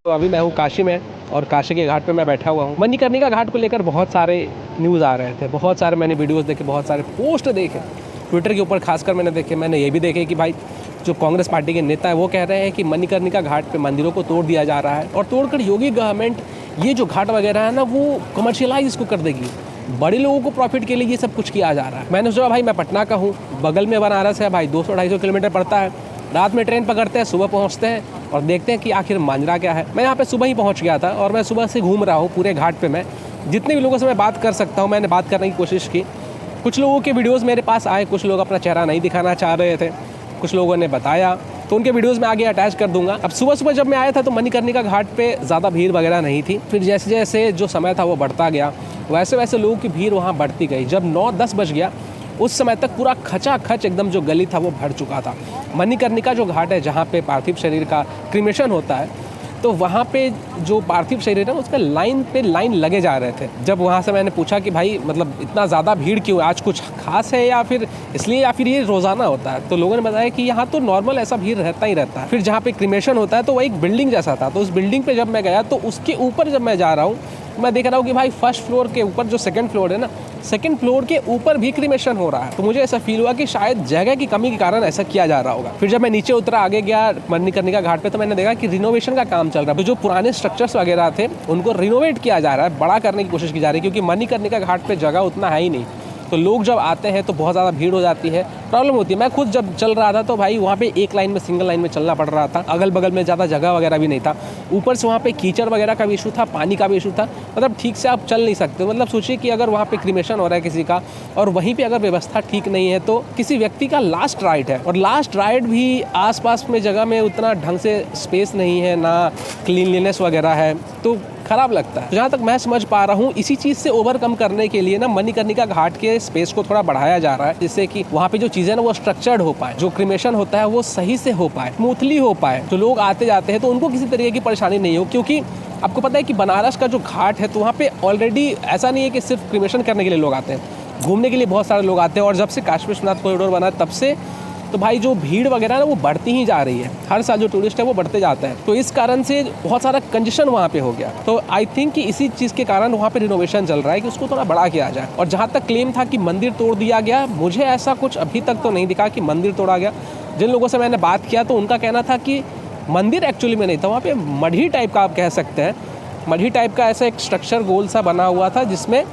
तो अभी मैं हूँ काशी में और काशी के घाट पे मैं बैठा हुआ हूँ। मणिकर्णिका घाट को लेकर बहुत सारे न्यूज़ आ रहे थे, बहुत सारे मैंने वीडियोस देखे, बहुत सारे पोस्ट देखे ट्विटर के ऊपर, खासकर मैंने देखे। मैंने ये भी देखे कि भाई जो कांग्रेस पार्टी के नेता है वो कह रहे हैं कि मणिकर्णिका घाट पे मंदिरों को तोड़ दिया जा रहा है और तोड़कर योगी गवर्नमेंट ये जो घाट वगैरह है ना वो कमर्शियलाइज इसको कर देगी, बड़े लोगों को प्रॉफिट के लिए ये सब कुछ किया जा रहा है। मैंने सोचा भाई मैं पटना का हूँ, बगल में बनारस है भाई, 200-250 किलोमीटर पड़ता है। रात में ट्रेन पकड़ते हैं, सुबह पहुँचते हैं और देखते हैं कि आखिर मांजरा क्या है। मैं यहाँ पे सुबह ही पहुँच गया था और मैं सुबह से घूम रहा हूँ पूरे घाट पे। मैं जितने भी लोगों से मैं बात कर सकता हूँ मैंने बात करने की कोशिश की। कुछ लोगों के वीडियोज़ मेरे पास आए, कुछ लोग अपना चेहरा नहीं दिखाना चाह रहे थे, कुछ लोगों ने बताया, तो उनके वीडियोज़ में आगे अटैच कर दूंगा। अब सुबह सुबह जब मैं आया था तो मणिकर्णिका घाट पे ज़्यादा भीड़ वगैरह नहीं थी। फिर जैसे जैसे जो समय था वो बढ़ता गया, वैसे वैसे लोगों की भीड़ वहाँ बढ़ती गई। जब 9-10 बज गया उस समय तक पूरा खचाखच एकदम जो गली था वो भर चुका था। मणिकर्णिका जो घाट है जहाँ पे पार्थिव शरीर का क्रिमेशन होता है, तो वहाँ पे जो पार्थिव शरीर है उसका लाइन पे लाइन लगे जा रहे थे। जब वहाँ से मैंने पूछा कि भाई मतलब इतना ज़्यादा भीड़ क्यों, आज कुछ खास है या फिर इसलिए या फिर ये रोज़ाना होता है, तो लोगों ने बताया कि यहाँ तो नॉर्मल ऐसा भीड़ रहता ही रहता है। फिर जहाँ पे क्रिमेशन होता है तो वो एक बिल्डिंग जैसा था, तो उस बिल्डिंग पे जब मैं गया तो उसके ऊपर जब मैं जा रहा हूँ मैं देख रहा हूँ कि भाई फर्स्ट फ्लोर के ऊपर जो सेकंड फ्लोर है ना, सेकंड फ्लोर के ऊपर भी क्रिमेशन हो रहा है। तो मुझे ऐसा फील हुआ कि शायद जगह की कमी के कारण ऐसा किया जा रहा होगा। फिर जब मैं नीचे उतरा, आगे गया मणिकर्णिका घाट पे, तो मैंने देखा कि रिनोवेशन का काम चल रहा है। तो जो पुराने स्ट्रक्चर्स वगैरह थे उनको रिनोवेट किया जा रहा है, बड़ा करने की कोशिश की जा रही है, क्योंकि मणिकर्णिका घाट पे जगह उतना है ही नहीं। तो लोग जब आते हैं तो बहुत ज़्यादा भीड़ हो जाती है, प्रॉब्लम होती है। मैं खुद जब चल रहा था तो भाई वहाँ पे एक लाइन में, सिंगल लाइन में चलना पड़ रहा था, अगल बगल में ज़्यादा जगह वगैरह भी नहीं था। ऊपर से वहाँ पे कीचड़ वगैरह का भी इशू था, पानी का भी इशू था, मतलब ठीक से आप चल नहीं सकते। मतलब सोचिए कि अगर वहाँ पे क्रिमेशन हो रहा है किसी का और वहीं पे अगर व्यवस्था ठीक नहीं है तो किसी व्यक्ति का लास्ट राइट है, और लास्ट राइट भी आसपास में जगह में उतना ढंग से स्पेस नहीं है, ना क्लीनलीनेस वगैरह है, तो खराब लगता है। जहाँ तक मैं समझ पा रहा हूँ इसी चीज़ से ओवरकम करने के लिए ना मणिकर्णिका घाट के स्पेस को थोड़ा बढ़ाया जा रहा है, जिससे कि वहाँ पे जो चीज़ें ना वो स्ट्रक्चर्ड हो पाए, जो क्रिमेशन होता है वो सही से हो पाए, स्मूथली हो पाए, जो लोग आते जाते हैं तो उनको किसी तरीके की परेशानी नहीं हो। क्योंकि आपको पता है कि बनारस का जो घाट है तो वहाँ पे ऑलरेडी ऐसा नहीं है कि सिर्फ क्रिमेशन करने के लिए लोग आते हैं, घूमने के लिए बहुत सारे लोग आते हैं। और जब से काशी विश्वनाथ कॉरिडोर बना तब से तो भाई जो भीड़ वगैरह ना वो बढ़ती ही जा रही है, हर साल जो टूरिस्ट है वो बढ़ते जाता है, तो इस कारण से बहुत सारा कंजेशन वहाँ पे हो गया। तो आई थिंक कि इसी चीज़ के कारण वहाँ पे रिनोवेशन चल रहा है कि उसको थोड़ा बड़ा किया जाए। और जहाँ तक क्लेम था कि मंदिर तोड़ दिया गया, मुझे ऐसा कुछ अभी तक तो नहीं दिखा कि मंदिर तोड़ा गया। जिन लोगों से मैंने बात किया तो उनका कहना था कि मंदिर एक्चुअली में नहीं था, वहाँ पे मढ़ी टाइप का आप कह सकते हैं, मढ़ी टाइप का ऐसा एक स्ट्रक्चर गोल सा बना हुआ था जिसमें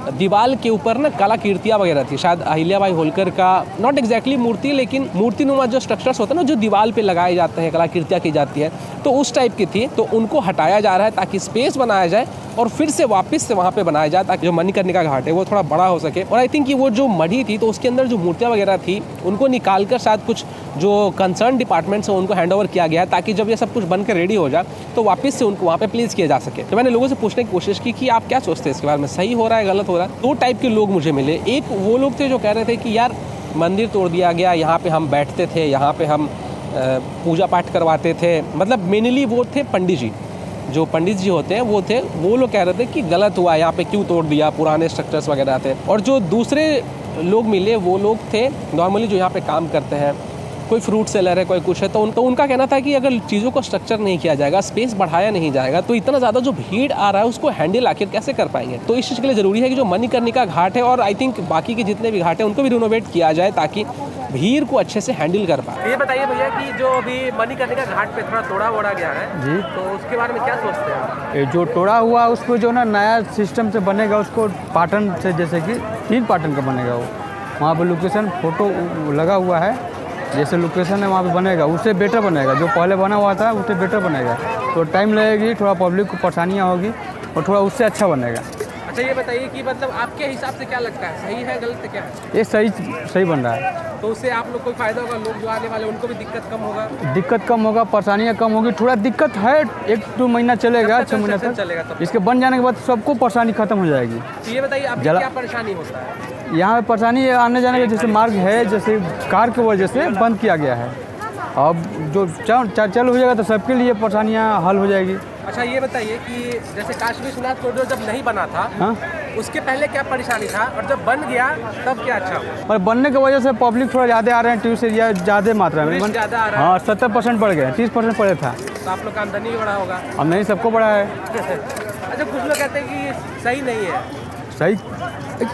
दीवार के ऊपर ना कलाकृतियाँ वगैरह थी। शायद अहिल्याबाई होलकर का नॉट एग्जैक्टली मूर्ति, लेकिन मूर्तिनुमा जो स्ट्रक्चर्स होते हैं ना, जो दीवार पे लगाए जाते हैं, कलाकृतियाँ की जाती है, तो उस टाइप की थी। तो उनको हटाया जा रहा है ताकि स्पेस बनाया जाए और फिर से वापस से वहाँ पे बनाया जाए, ताकि जो मणिकर्णिका घाट है वो थोड़ा बड़ा हो सके। और आई थिंक कि वो जो मढ़ी थी तो उसके अंदर जो मूर्तियाँ वगैरह थी उनको निकाल कर शायद कुछ जो कंसर्न डिपार्टमेंट्स हैं उनको हैंड ओवर किया गया है, ताकि जब ये सब कुछ बनकर रेडी हो जाए तो वापस से उनको वहाँ पे प्लेस किया जा सके। तो मैंने लोगों से पूछने की कोशिश की कि आप क्या सोचते हैं इसके बारे में, सही हो रहा है, गलत हो रहा है। दो टाइप के लोग मुझे मिले। एक वो लोग थे जो कह रहे थे कि यार मंदिर तोड़ दिया गया, यहाँ पे हम बैठते थे, यहाँ पे हम पूजा पाठ करवाते थे, मतलब मेनली वो थे पंडित जी, जो पंडित जी होते हैं वो थे, वो लोग कह रहे थे कि गलत हुआ, यहाँ पे क्यों तोड़ दिया, पुराने स्ट्रक्चर्स वगैरह थे। और जो दूसरे लोग मिले वो लोग थे नॉर्मली जो यहाँ पे काम करते हैं, कोई फ्रूट सेलर है, कोई कुछ है, तो उनका कहना था कि अगर चीज़ों को स्ट्रक्चर नहीं किया जाएगा, स्पेस बढ़ाया नहीं जाएगा, तो इतना ज़्यादा जो भीड़ आ रहा है उसको हैंडल आखिर कैसे कर पाएंगे। तो इस चीज़ के लिए ज़रूरी है कि जो मणिकर्णिका घाट है और आई थिंक बाकी के जितने भी घाट हैं उनको भी रिनोवेट किया जाए ताकि भीड़ को अच्छे से हैंडल कर पाए। ये बताइए भैया कि जो अभी मणिकर्णिका घाट पे थोड़ा तोड़ा वोड़ा गया है जी, तो उसके बारे में क्या सोचते हैं? ये जो तोड़ा हुआ उसको जो ना नया सिस्टम से बनेगा, उसको पैटर्न से, जैसे कि 3 पैटर्न का बनेगा। वो वहाँ पर लोकेशन फोटो लगा हुआ है, जैसे लोकेशन है वहाँ पे बनेगा, उससे बेटर बनेगा। जो पहले बना हुआ था उससे बेटर बनेगा, तो टाइम लगेगी, थोड़ा पब्लिक को परेशानियाँ होगी और थोड़ा उससे अच्छा बनेगा। अच्छा ये बताइए कि मतलब आपके हिसाब से क्या लगता है, सही है गलत है क्या है? ये सही बन रहा है, तो उससे आप लोग को फायदा होगा, लोग जो आने वाले उनको भी दिक्कत कम होगा, दिक्कत कम होगा, परेशानियाँ कम होगी। थोड़ा दिक्कत है, 1-2 महीना चलेगा, 6 महीना तक चलेगा, तब इसके बन जाने के बाद सबको परेशानी खत्म हो जाएगी। तो ये बताइए आपको क्या परेशानी होता है यहाँ परेशानी आने जाने का? जैसे मार्ग है, जैसे कार की वजह से बंद किया गया है, अब जो चालू हो जाएगा तो सबके लिए परेशानियाँ हल हो जाएगी। अच्छा ये बताइए कि जैसे काशी विश्वनाथ कॉरिडोर जब नहीं बना था, हाँ, उसके पहले क्या परेशानी था और जब बन गया तब क्या अच्छा हुआ? और बनने की वजह से पब्लिक थोड़ा ज़्यादा आ रहे हैं, टूरिस्ट एरिया ज़्यादा मात्रा में टूरिस्ट ज़्यादा आ रहा है, हाँ 70% बढ़ गए, 30% पड़े था। तो आप लोग का आमदनी भी बढ़ा होगा। अब नहीं, सबको बढ़ा है। अच्छा कुछ लोग कहते हैं कि ये सही नहीं है। सही,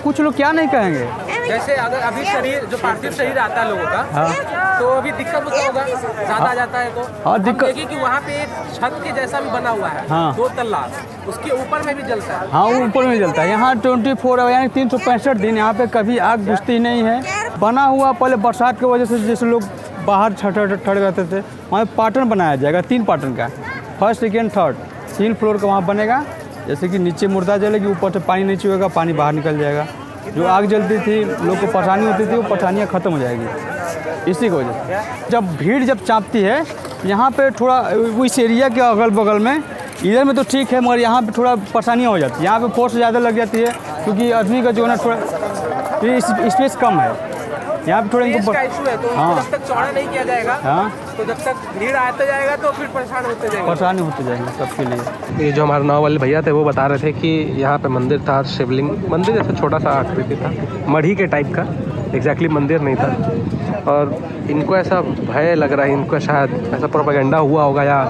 कुछ लोग क्या नहीं कहेंगे। जैसे अगर अभी शरीर जो पार्थिव शरीर आता है लोगों का, हाँ, तो अभी दिक्कत होता होगा, ज़्यादा आ जाता है तो। हाँ, हम दिक्कत- देखिए कि वहाँ पे एक छत के जैसा भी बना हुआ है, हाँ। 2 तल्ला, उसके ऊपर में भी जलता है। हाँ वो ऊपर में जलता है। यहाँ 24 यानी 365 दिन यहाँ पे कभी आग बुझती नहीं है। बना हुआ पहले बरसात की वजह से जैसे लोग बाहर ठड़ रहते थे, वहाँ पाटन बनाया जाएगा 3 पाटन का, फर्स्ट सेकेंड थर्ड 3 फ्लोर का वहाँ बनेगा। जैसे कि नीचे मुर्दा जलेगी, ऊपर से पानी नहीं चुएगा, पानी बाहर निकल जाएगा। जो आग जलती थी, लोग को परेशानी होती थी, वो परेशानियाँ ख़त्म हो जाएगी इसी की वजह से। जब भीड़ जब चाँपती है यहाँ पे थोड़ा इस एरिया के अगल बगल में, इधर में तो ठीक है, मगर यहाँ पे थोड़ा परेशानियाँ हो जाती है। यहाँ पे फोर्स ज़्यादा लग जाती है क्योंकि आदमी का जो है ना थोड़ा स्पेस कम है यहाँ पे थोड़ा स्पेस इनको। का इशू है, तो हाँ। जब तक चौड़ा नहीं किया जाएगा, हाँ, तो जब तक भीड़ आता जाएगा तो फिर परेशान होते जाएंगे। परेशानी होती जाएगी सबके लिए। ये जो हमारे नाव वाले भैया थे वो बता रहे थे कि यहाँ पे मंदिर था, शिवलिंग मंदिर जैसा छोटा सा आकृति था, मढ़ी के टाइप का, एग्जैक्टली मंदिर नहीं था। और इनको ऐसा भय लग रहा है, इनको शायद ऐसा प्रोपेगेंडा हुआ होगा या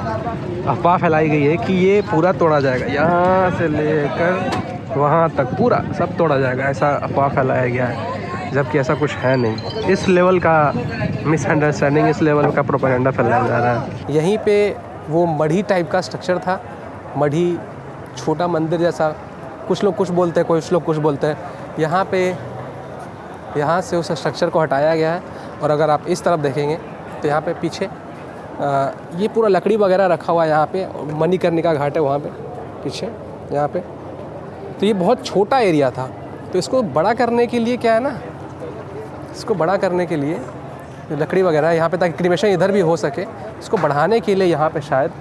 अफवाह फैलाई गई है कि ये पूरा तोड़ा जाएगा, यहाँ से लेकर वहाँ तक पूरा सब तोड़ा जाएगा, ऐसा अफवाह फैलाया गया है, जबकि ऐसा कुछ है नहीं। इस लेवल का मिसअंडरस्टैंडिंग, इस लेवल का प्रोपेगेंडा फैलाया जा रहा है। यहीं पे वो मढ़ी टाइप का स्ट्रक्चर था, मढ़ी छोटा मंदिर जैसा, कुछ लोग कुछ बोलते हैं, कुछ लोग कुछ बोलते हैं। यहाँ से उस स्ट्रक्चर को हटाया गया है। और अगर आप इस तरफ देखेंगे तो यहाँ पे पीछे ये पूरा लकड़ी वगैरह रखा हुआ है। यहाँ पे मणिकर्णिका घाट है, वहाँ पे पीछे यहाँ पे। तो ये बहुत छोटा एरिया था, तो इसको बड़ा करने के लिए क्या है ना, इसको बड़ा करने के लिए लकड़ी वगैरह यहाँ पे, ताकि क्रीमेशन इधर भी हो सके, इसको बढ़ाने के लिए यहाँ पे शायद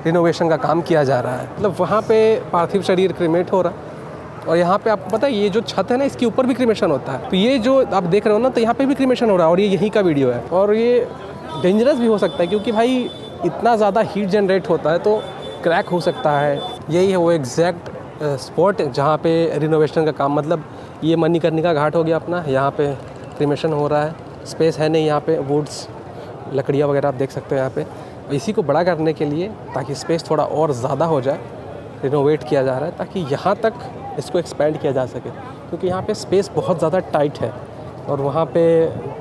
रिनोवेशन का काम किया जा रहा है। मतलब वहाँ पे पार्थिव शरीर क्रीमेट हो रहा है, और यहाँ पे आपको पता है ये जो छत है ना, इसके ऊपर भी क्रीमेशन होता है। तो ये जो आप देख रहे हो ना, तो यहाँ पे भी क्रीमेशन हो रहा है, और ये यहीं का वीडियो है। और ये डेंजरस भी हो सकता है, क्योंकि भाई इतना ज़्यादा हीट जनरेट होता है तो क्रैक हो सकता है। यही है वो एग्जैक्ट स्पॉट जहाँ पे रिनोवेशन का काम, मतलब ये मणिकर्णिका घाट हो गया अपना, यहाँ पे क्रीमेशन हो रहा है। स्पेस है नहीं यहाँ पे, वुड्स लकड़ियाँ वगैरह आप देख सकते हो यहाँ पे। इसी को बड़ा करने के लिए, ताकि स्पेस थोड़ा और ज़्यादा हो जाए, रिनोवेट किया जा रहा है, ताकि यहाँ तक इसको एक्सपेंड किया जा सके। क्योंकि यहाँ पे स्पेस बहुत ज़्यादा टाइट है, और वहाँ पे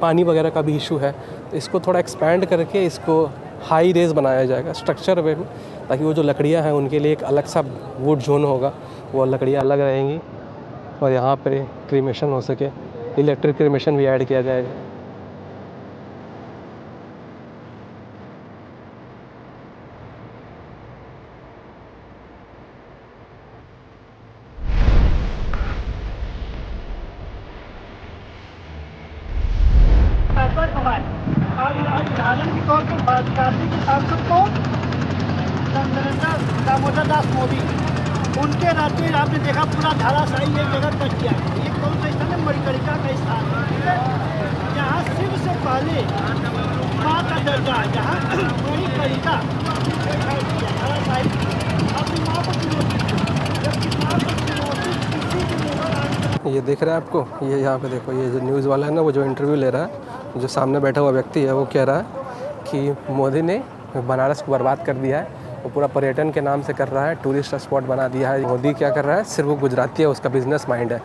पानी वगैरह का भी इशू है। तो इसको थोड़ा एक्सपेंड करके इसको हाई रेज बनाया जाएगा स्ट्रक्चर वे में, ताकि वो जो लकड़ियाँ हैं उनके लिए एक अलग सा वुड जोन होगा, वो लकड़ियाँ अलग रहेंगी, और यहाँ पे क्रीमेशन हो सके। इलेक्ट्रिक क्रीमेशन भी ऐड किया जाएगा। उदाहरण के तौर पर काशी के सांसद को दामोदर दास मोदी, उनके रहते आपने देखा पूरा धाराशाही एक जगह तक किया। ये कौन सा स्थान है? मणिकर्णिका का स्थान है, जहाँ शिव से पहले माँ का दर्जा, जहाँ मणिकर्णिका धाराशाही अपनी माँ को चुनौती, जबकि माँ को चुनौती किसी भी मुगल। ये देख रहे हैं आपको, ये यहाँ पे देखो, ये जो न्यूज़ वाला है ना, वो जो इंटरव्यू ले रहा है, जो सामने बैठा हुआ व्यक्ति है, वो कह रहा है कि मोदी ने बनारस को बर्बाद कर दिया है, वो पूरा पर्यटन के नाम से कर रहा है, टूरिस्ट स्पॉट बना दिया है। मोदी क्या कर रहा है, सिर्फ वो गुजराती है, उसका बिजनेस माइंड है,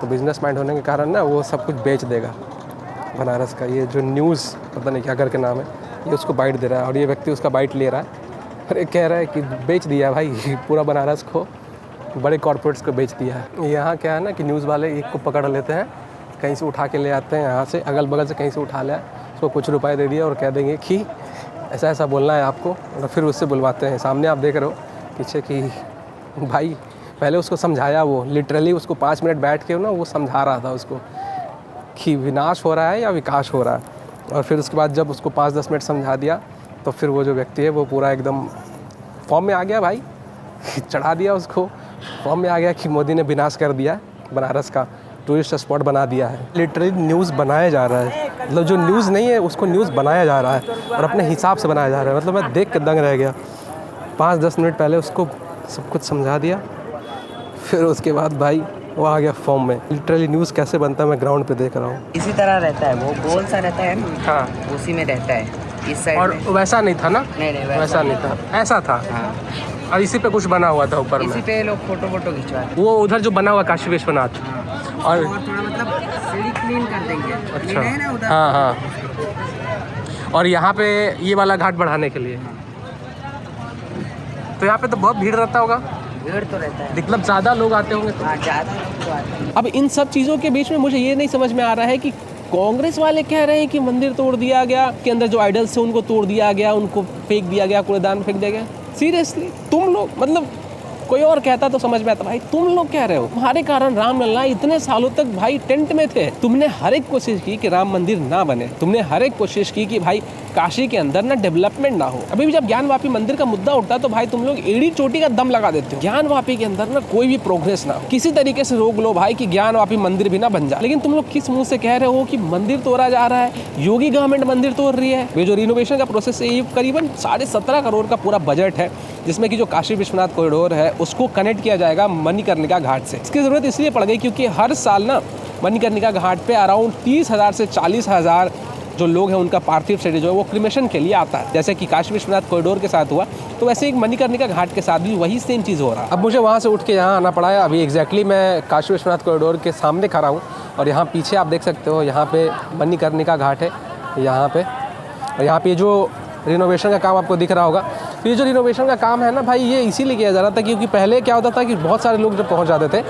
तो बिजनेस माइंड होने के कारण ना वो सब कुछ बेच देगा बनारस का। ये जो न्यूज़ पता नहीं क्या करके नाम है, ये उसको बाइट दे रहा है, और ये व्यक्ति उसका बाइट ले रहा है, और ये कह रहा है कि बेच दिया भाई पूरा बनारस को, बड़े कॉरपोरेट्स को बेच दिया है। यहाँ क्या है ना कि न्यूज़ वाले एक को पकड़ लेते हैं, कहीं से उठा के ले आते हैं, यहाँ से अगल बगल से कहीं से उठा लिया, उसको कुछ रुपए दे दिए और कह देंगे कि ऐसा ऐसा बोलना है आपको, और फिर उससे बुलवाते हैं। सामने आप देख रहे हो पीछे कि भाई पहले उसको समझाया, वो लिटरली उसको 5 मिनट बैठ के ना वो समझा रहा था उसको कि विनाश हो रहा है या विकास हो रहा है। और फिर उसके बाद जब उसको 5-10 मिनट समझा दिया, तो फिर वो जो व्यक्ति है वो पूरा एकदम फॉर्म में आ गया भाई, चढ़ा दिया उसको, फॉर्म में आ गया कि मोदी ने विनाश कर दिया बनारस का, टूरिस्ट स्पॉट बना दिया है। लिटरली न्यूज़ बनाया जा रहा है, मतलब जो न्यूज़ नहीं है उसको न्यूज़ बनाया जा रहा है, और अपने हिसाब से बनाया जा रहा है। मतलब मैं देख के दंग रह गया। 5-10 मिनट पहले उसको सब कुछ समझा दिया, फिर उसके बाद भाई वो आ गया फॉर्म में। लिटरली न्यूज़ कैसे बनता है मैं ग्राउंड पे देख रहा हूँ। इसी तरह रहता है, वो गोल सा रहता है ना, हाँ, उसी में रहता है इस साइड और में। वैसा नहीं था ना? नहीं वैसा नहीं था, ऐसा था। हाँ, और इसी पे कुछ बना हुआ था ऊपर इसी में। पे लोग फोटो खिंचवाते वो उधर जो बना हुआ काशी विश्वनाथ। हैं। और और थोड़ा मतलब सीढ़ी क्लीन कर देंगे। अच्छा, क्लीन है ना उधर। हाँ हाँ। और यहाँ पे ये वाला घाट बढ़ाने के लिए, तो यहाँ पे तो बहुत भीड़ रहता होगा, भीड़ तो रहता है। मतलब ज़्यादा लोग आते होंगे तो। हाँ, ज़्यादा लोग तो आते हैं। अब इन सब चीज़ों के बीच में मुझे ये नहीं समझ में आ रहा है कि कांग्रेस वाले कह रहे हैं कि मंदिर तोड़ दिया गया, के अंदर जो आइडल्स थे उनको तोड़ दिया गया, उनको फेंक दिया गया, कूड़ेदान फेंक दिया गया। सीरियसली तुम लोग, मतलब कोई और कहता तो समझ में आता, भाई तुम लोग कह रहे हो तुम्हारे कारण रामलला इतने सालों तक भाई टेंट में थे। तुमने हर एक कोशिश की कि राम मंदिर ना बने, तुमने हर एक कोशिश की कि भाई काशी के अंदर ना डेवलपमेंट ना हो। अभी भी जब ज्ञानवापी मंदिर का मुद्दा उठता है तो भाई तुम लोग एड़ी चोटी का दम लगा देते हो। ज्ञानवापी के अंदर ना कोई भी प्रोग्रेस ना हो, किसी तरीके से रोक लो भाई कि ज्ञानवापी मंदिर भी ना बन जाए। लेकिन तुम लोग किस मुंह से कह रहे हो कि मंदिर तोड़ा जा रहा है, योगी गवर्नमेंट मंदिर तोड़ रही है। ये जो रिनोवेशन का प्रोसेस है, ये करीबन 17.5 करोड़ का पूरा बजट है, जिसमें कि जो काशी विश्वनाथ कॉरिडोर है उसको कनेक्ट किया जाएगा मणिकर्णिका घाट से। इसकी ज़रूरत इसलिए पड़ गई क्योंकि हर साल ना मणिकर्णिका घाट पे अराउंड 30,000 से 40,000 जो लोग हैं उनका पार्थिव शरीर जो है वो क्रिमेशन के लिए आता है। जैसे कि काशी विश्वनाथ कॉरिडोर के साथ हुआ, तो वैसे एक मणिकर्णिका घाट के साथ भी वही सेम चीज़ हो रहा है। अब मुझे वहाँ से उठ के यहाँ आना पड़ा है। अभी एग्जैक्टली मैं काशी विश्वनाथ कॉरिडोर के सामने खड़ा हूँ और यहाँ पीछे आप देख सकते हो, यहाँ पे मणिकर्णिका घाट है यहाँ पे। और यहाँ पे जो रिनोवेशन का काम आपको दिख रहा होगा, तो ये जो रिनोवेशन का काम है ना भाई, ये इसीलिए किया जा रहा था क्योंकि पहले क्या होता था कि बहुत सारे लोग जब पहुँच जाते थे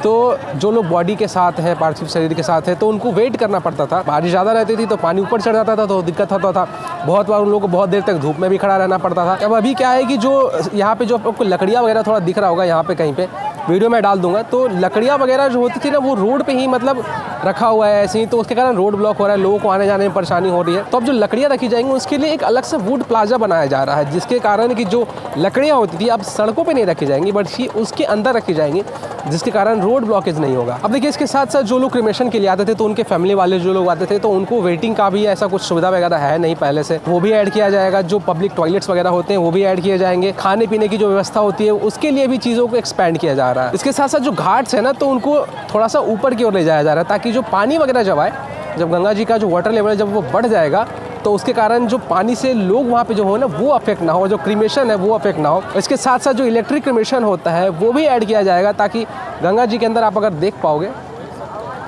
तो जो लोग बॉडी के साथ है, पार्थिव शरीर के साथ है, तो उनको वेट करना पड़ता था। बारिश ज़्यादा रहती थी तो पानी ऊपर चढ़ जाता था तो दिक्कत होता था। बहुत बार उन लोगों को बहुत देर तक धूप में भी खड़ा रहना पड़ता था। अब अभी क्या है कि जो यहाँ पे जो आपको लकड़ियाँ वगैरह थोड़ा दिख रहा होगा, यहाँ पे कहीं पे वीडियो में डाल दूंगा, तो लकड़ियाँ वगैरह जो होती थी ना वो रोड पे ही मतलब रखा हुआ है ऐसे ही, तो उसके कारण रोड ब्लॉक हो रहा है, लोगों को आने जाने में परेशानी हो रही है। तो अब जो लकड़ियाँ रखी जाएंगी उसके लिए एक अलग से वुड प्लाजा बनाया जा रहा है, जिसके कारण कि जो लकड़ियाँ होती थी अब सड़कों पे नहीं रखी जाएंगी बट उसके अंदर रखी जाएंगी, जिसके कारण रोड ब्लॉकेज नहीं होगा। अब देखिए इसके साथ साथ जो लोग क्रिमेशन के लिए आते थे तो उनके फैमिली वाले जो लोग आते थे तो उनको वेटिंग का भी ऐसा कुछ सुविधा वगैरह है नहीं पहले से, वो भी ऐड किया जाएगा। जो पब्लिक टॉयलेट्स वगैरह होते हैं वो भी ऐड किए जाएंगे। खाने पीने की जो व्यवस्था होती है उसके लिए भी चीज़ों को एक्सपेंड किया जा रहा है। इसके साथ साथ जो घाट्स है ना तो उनको थोड़ा सा ऊपर की ओर ले जाया जा रहा है ताकि जो पानी वगैरह जब आए, जब गंगा जी का जो वाटर लेवल है जब वो बढ़ जाएगा तो उसके कारण जो पानी से लोग वहाँ पे जो हो ना वो अफेक्ट ना हो, जो क्रीमेशन है वो अफेक्ट ना हो। इसके साथ साथ जो इलेक्ट्रिक क्रीमेशन होता है वो भी ऐड किया जाएगा ताकि गंगा जी के अंदर आप अगर देख पाओगे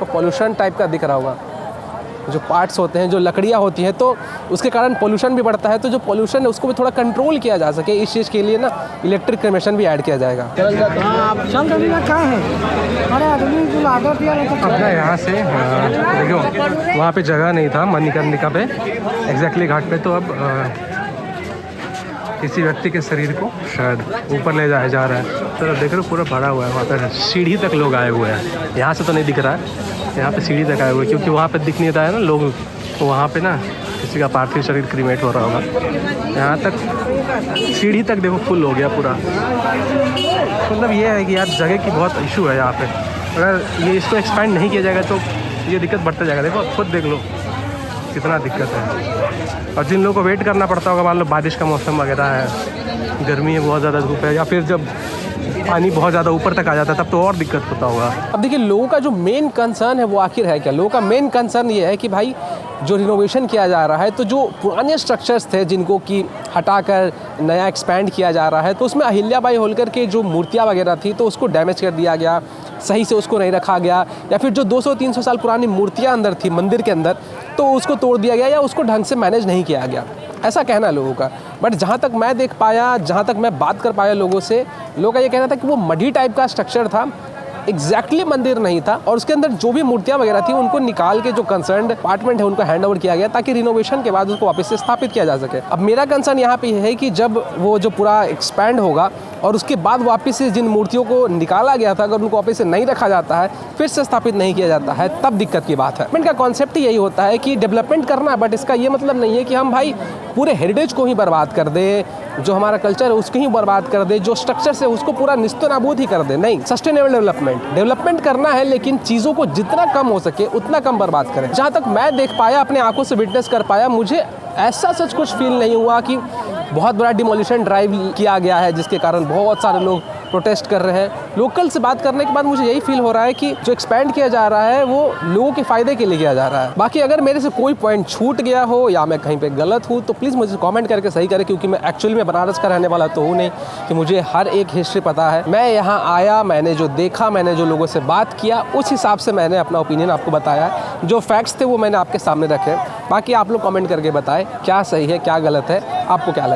तो पोल्यूशन टाइप का दिख रहा होगा। जो पार्ट्स होते हैं, जो लकड़ियाँ होती हैं, तो उसके कारण पोल्यूशन भी बढ़ता है। तो जो पोल्यूशन है उसको भी थोड़ा कंट्रोल किया जा सके, इस चीज़ के लिए ना इलेक्ट्रिक क्रीमेशन भी ऐड किया जाएगा। अपना यहाँ से देखो वहाँ पे जगह नहीं था मणिकर्णिका पे एग्जैक्टली घाट पे, तो अब किसी व्यक्ति के शरीर को शायद ऊपर ले जाया जा रहा है। तो देख रहे हो पूरा भरा हुआ है, वहाँ पर सीढ़ी तक लोग आए हुए हैं। यहाँ से तो नहीं दिख रहा है, यहाँ पे सीढ़ी तक आए हुए क्योंकि वहाँ पे दिख नहीं रहा है ना लोग, तो वहाँ पे ना किसी का पार्थिव शरीर क्रीमेट हो रहा होगा। यहाँ तक सीढ़ी तक देखो फुल हो गया पूरा। मतलब ये है कि यार जगह की बहुत इशू है यहाँ पे। अगर ये इसको एक्सपेंड नहीं किया जाएगा तो ये दिक्कत बढ़ता जाएगा। देखो खुद देख लो कितना दिक्कत है। और जिन लोगों को वेट करना पड़ता होगा, मान लो बारिश का मौसम वगैरह है, गर्मी है, बहुत ज़्यादा धूप है, या फिर जब पानी बहुत ज़्यादा ऊपर तक आ जाता है तब तो और दिक्कत होता होगा। अब देखिए लोगों का जो मेन कंसर्न है वो आखिर है क्या? लोगों का मेन कंसर्न ये है कि भाई जो रिनोवेशन किया जा रहा है तो जो पुराने स्ट्रक्चर्स थे जिनको कि हटाकर नया एक्सपैंड किया जा रहा है, तो उसमें अहिल्याबाई होलकर के जो मूर्तियाँ वगैरह थी तो उसको डैमेज कर दिया गया, सही से उसको नहीं रखा गया, या फिर जो 200-300 साल पुरानी मूर्तियाँ अंदर थी मंदिर के अंदर तो उसको तोड़ दिया गया या उसको ढंग से मैनेज नहीं किया गया, ऐसा कहना है लोगों का। बट जहाँ तक मैं देख पाया, जहाँ तक मैं बात कर पाया लोगों से, लोगों का ये कहना था कि वो मढ़ी टाइप का स्ट्रक्चर था, एग्जैक्टली मंदिर नहीं था, और उसके अंदर जो भी मूर्तियाँ वगैरह थी उनको निकाल के जो कंसर्न डिपार्टमेंट है उनको हैंड ओवर किया गया ताकि रिनोवेशन के बाद उसको वापस से स्थापित किया जा सके। अब मेरा कंसर्न यहाँ पे है कि जब वो जो पूरा एक्सपैंड होगा और उसके बाद वापस से जिन मूर्तियों को निकाला गया था अगर उनको वापस से नहीं रखा जाता है, फिर से स्थापित नहीं किया जाता है, तब दिक्कत की बात है। इनका कॉन्सेप्ट ही यही होता है कि डेवलपमेंट करना है, बट इसका ये मतलब नहीं है कि हम भाई पूरे हेरिटेज को ही बर्बाद कर दे, जो हमारा कल्चर है उसको ही बर्बाद कर दे, जो स्ट्रक्चर है उसको पूरा निस्तो नाबूद ही कर दे। नहीं, सस्टेनेबल डेवलपमेंट करना है, लेकिन चीज़ों को जितना कम हो सके उतना कम बर्बाद करें। जहाँ तक मैं देख पाया, अपने आंखों से विटनेस कर पाया, मुझे ऐसा सच कुछ फील नहीं हुआ कि बहुत बड़ा डिमोलिशन ड्राइव किया गया है, जिसके कारण बहुत सारे लोग प्रोटेस्ट कर रहे हैं। लोकल से बात करने के बाद मुझे यही फील हो रहा है कि जो एक्सपेंड किया जा रहा है वो लोगों के फ़ायदे के लिए किया जा रहा है। बाकी अगर मेरे से कोई पॉइंट छूट गया हो या मैं कहीं पे गलत हूँ तो प्लीज़ मुझे कमेंट करके सही करें, क्योंकि मैं एक्चुअली में बनारस का रहने वाला तो हूँ नहीं कि मुझे हर एक हिस्ट्री पता है। मैं यहाँ आया, मैंने जो देखा, मैंने जो लोगों से बात किया, उस हिसाब से मैंने अपना ओपिनियन आपको बताया। जो फैक्ट्स थे वो मैंने आपके सामने रखे। बाकी आप लोग कमेंट करके बताएं क्या सही है क्या गलत है, आपको क्या लगता है।